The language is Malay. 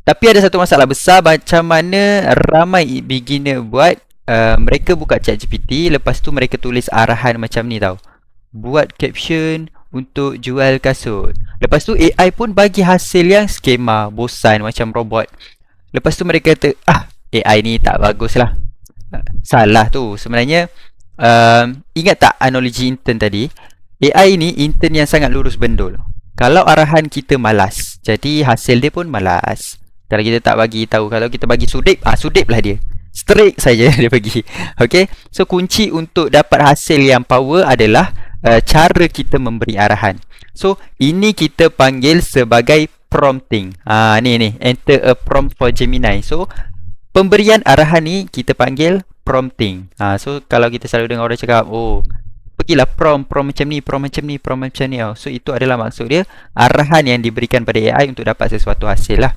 Tapi ada satu masalah besar, macam mana ramai beginner buat. Mereka buka ChatGPT, lepas tu mereka tulis arahan macam ni tau. Buat caption untuk jual kasut. Lepas tu AI pun bagi hasil yang skema, bosan macam robot. Lepas tu mereka kata, AI ni tak bagus lah. Salah tu. Sebenarnya, ingat tak analogi intern tadi? AI ni intern yang sangat lurus bendul. Kalau arahan kita malas, jadi hasil dia pun malas. Kalau kita tak bagi tahu, kalau kita bagi sudip, sudip lah dia. Straight saja dia bagi. Okay, so kunci untuk dapat hasil yang power adalah cara kita memberi arahan. So ini kita panggil sebagai prompting. Ni enter a prompt for Gemini. So pemberian arahan ni kita panggil prompting. So kalau kita selalu dengar orang cakap, pergilah prompt macam ni, prompt macam ni. So itu adalah maksud dia, arahan yang diberikan pada AI untuk dapat sesuatu hasil lah.